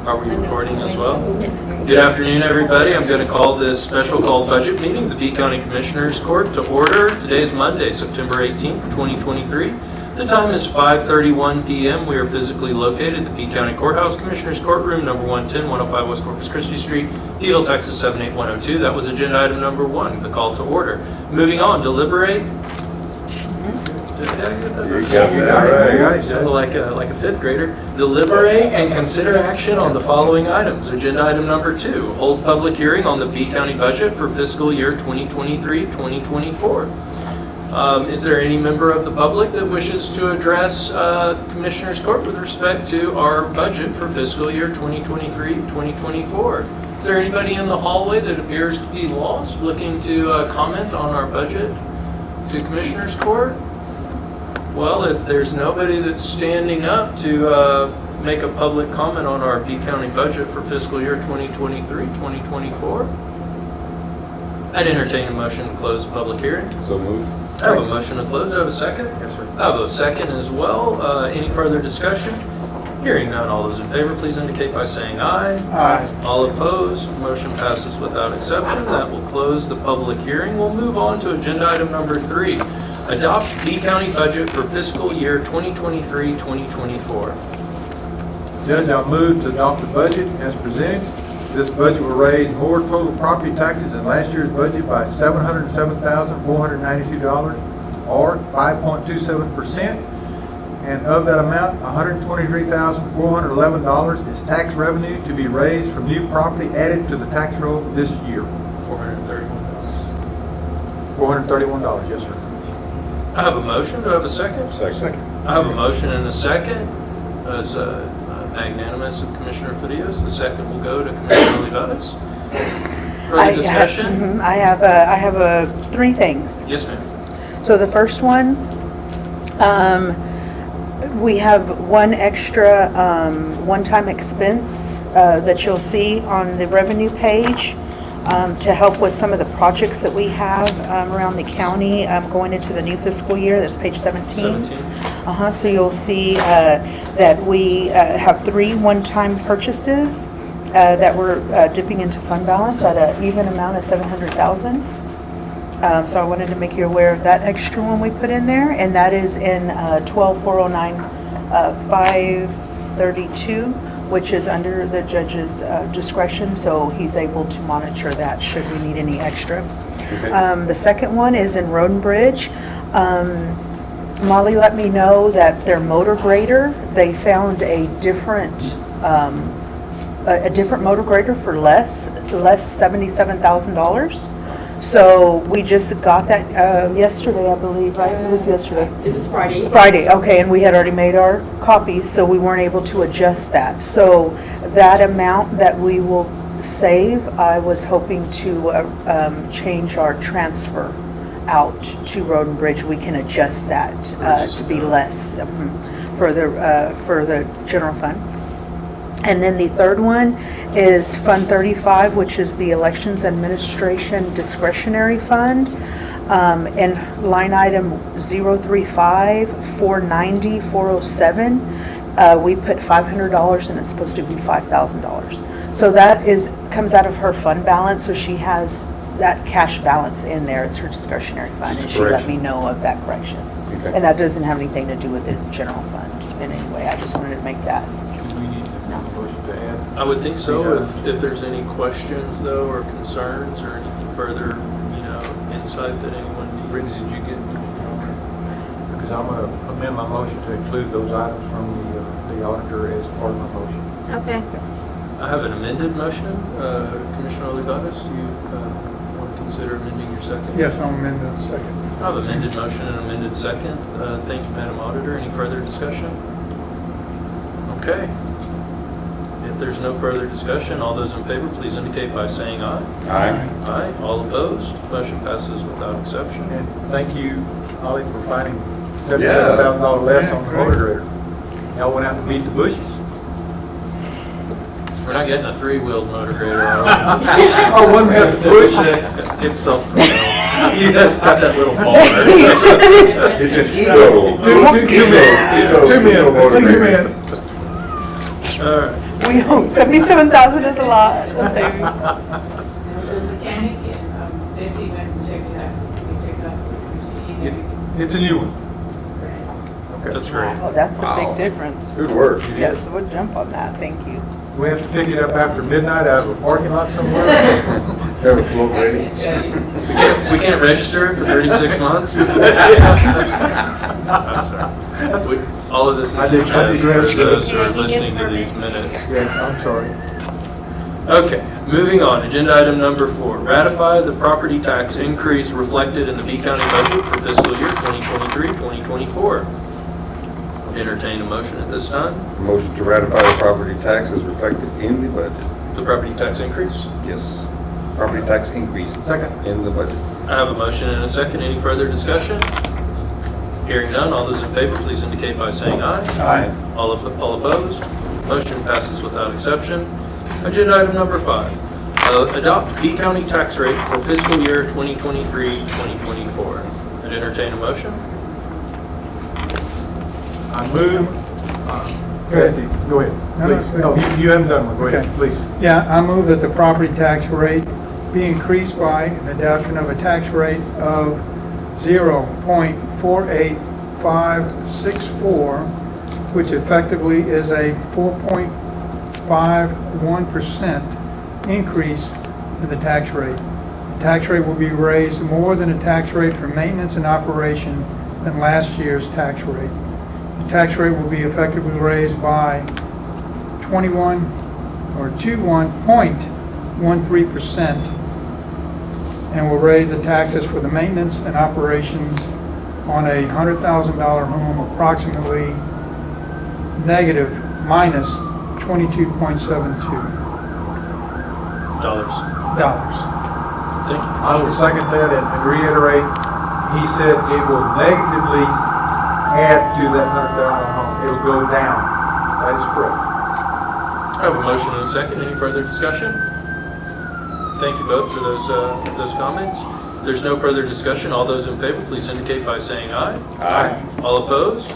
Are we recording as well? Yes. Good afternoon, everybody. I'm going to call this special called budget meeting of the B County Commissioners Court to order. Today is Monday, September 18th, 2023. The time is 5:31 p.m. We are physically located at the B County Courthouse Commissioners Courtroom, number 110, 105 West Corpus Christi Street, Beeville, Texas 78102. That was agenda item number 1, the call to order. Moving on, deliberate. Did I get that right? Sounded like a fifth grader. Deliberate and consider action on the following items. Agenda item number 2, hold public hearing on the B County budget for fiscal year 2023-2024. Is there any member of the public that wishes to address the Commissioners Court with respect to our budget for fiscal year 2023-2024? Is there anybody in the hallway that appears to be lost, looking to comment on our budget to Commissioners Court? Well, if there's nobody that's standing up to make a public comment on our B County budget for fiscal year 2023-2024, I'd entertain a motion to close the public hearing. So moved. I have a motion to close. Do I have a second? Yes, sir. I have a second as well. Any further discussion? Hearing none, all those in favor, please indicate by saying aye. Aye. All opposed, motion passes without exception. That will close the public hearing. We'll move on to agenda item number 3. Adopt B County budget for fiscal year 2023-2024. Judge, I'll move to adopt the budget as presented. This budget will raise more total property taxes than last year's budget by $707,492, or 5.27%. And of that amount, $123,411 is tax revenue to be raised from new property added to the tax roll this year. $431. $431, yes, sir. I have a motion. Do I have a second? Second. I have a motion and a second. As magnanimous of Commissioner Farias, the second will go to Commissioner Olivares. Further discussion? I have 3 things. Yes, ma'am. So the first one, we have one extra one-time expense that you'll see on the revenue page to help with some of the projects that we have around the county going into the new fiscal year. That's page 17. So you'll see that we have 3 one-time purchases that we're dipping into fund balance at an even amount of $700,000. So I wanted to make you aware of that extra one we put in there, and that is in 12-409-532, which is under the judge's discretion, so he's able to monitor that should we need any extra. Okay. The second one is in Road and Bridge. Molly let me know that their motor grader, they found a different motor grader for less $77,000. So we just got that yesterday, I believe, right? It was yesterday. It was Friday. Friday, okay, and we had already made our copies, so we weren't able to adjust that. So that amount that we will save, I was hoping to change our transfer out to Road and Bridge. We can adjust that to be less for the general fund. And then the third one is Fund 35, which is the Elections Administration Discretionary Fund. And line item 035-490-407, we put $500 and it's supposed to be $5,000. So that comes out of her fund balance, so she has that cash balance in there. It's her discretionary fund, and she let me know of that correction. Okay. And that doesn't have anything to do with the general fund in any way. I just wanted to make that. We need to motion to add. I would think so. If there's any questions, though, or concerns, or any further, insight that anyone needs. Brittany, did you get? Because I'm going to amend my motion to include those items from the auditor as part of my motion. Okay. I have an amended motion. Commissioner Olivares, you want to consider amending your second? Yes, I'll amend the second. I have amended motion and amended second. Thank you, Madam Auditor. Any further discussion? Okay. If there's no further discussion, all those in favor, please indicate by saying aye. Aye. Aye. All opposed? Motion passes without exception. And thank you, Ollie, for finding $77,000 less on the motor grader. Y'all went out and beat the bushes. We're not getting a 3-wheeled motor grader, are we? Oh, one we have to push. It's self-propelled. Yeah, it's got that little bar. It's a Two men. All right. We hope 77,000 is a lot. The mechanic and Bessie went and checked it out. We checked out the machine. It's a new one. Okay. That's great. Oh, that's a Wow. big difference. Good work. Yes, we'll jump on that, thank you. We have to pick it up after midnight out of a parking lot somewhere? Have a float ready. We can't register it for 36 months? I'm sorry. All of this is I in did- I jest digress. for those who are listening to these minutes. Yes, I'm sorry. Okay, moving on, agenda item number 4, ratify the property tax increase reflected in the B County budget for fiscal year 2023-2024. Entertain a motion at this time. Motion to ratify the property tax is reflected in the budget. The property tax increase. Yes. Property tax increase Second. in the budget. I have a motion and a second. Any further discussion? Hearing none, all those in favor, please indicate by saying aye. Aye. All opposed? Motion passes without exception. Agenda item number 5, adopt B County tax rate for fiscal year 2023-2024. I'd entertain a motion. I move, go ahead, go ahead, please. No, you haven't done one, go ahead, Okay. please. Yeah, I move that the property tax rate be increased by the adoption of a tax rate of 0.48564, which effectively is a 4.51% increase in the tax rate. The tax rate will be raised more than the tax rate for maintenance and operation than last year's tax rate. The tax rate will be effectively raised by 21.13% and will raise the taxes for the maintenance and operations on a $100,000 home approximately minus $22.72. Dollars. Thank you. I will second that and reiterate, he said it will negatively add to that $100,000 home. It will go down. That is correct. I have a motion and a second. Any further discussion? Thank you both for those comments. If there's no further discussion, all those in favor, please indicate by saying aye. Aye. All opposed?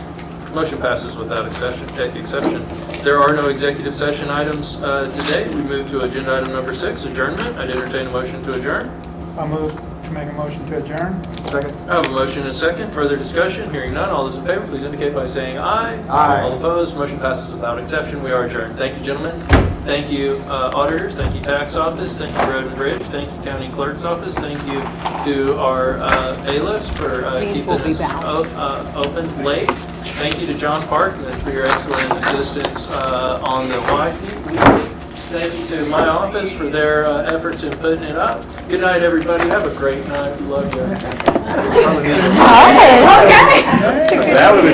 Motion passes without exception. There are no executive session items today. We move to agenda item number 6, adjournment. I'd entertain a motion to adjourn. I'll move to make a motion to adjourn. Second. I have a motion and a second. Further discussion? Hearing none. All those in favor, please indicate by saying aye. Aye. All opposed? Motion passes without exception. We are adjourned. Thank you, gentlemen. Thank you, auditors. Thank you, tax office. Thank you, road and bridge. Thank you, county clerk's office. Thank you to our bailiffs for These keeping will be us bound. open late. Thank you to John Parkman for your excellent assistance on the Wi-Fi. Thank you to my office for their efforts in putting it up. Good night, everybody. Have a great night. We love you. Oh, okay. That was a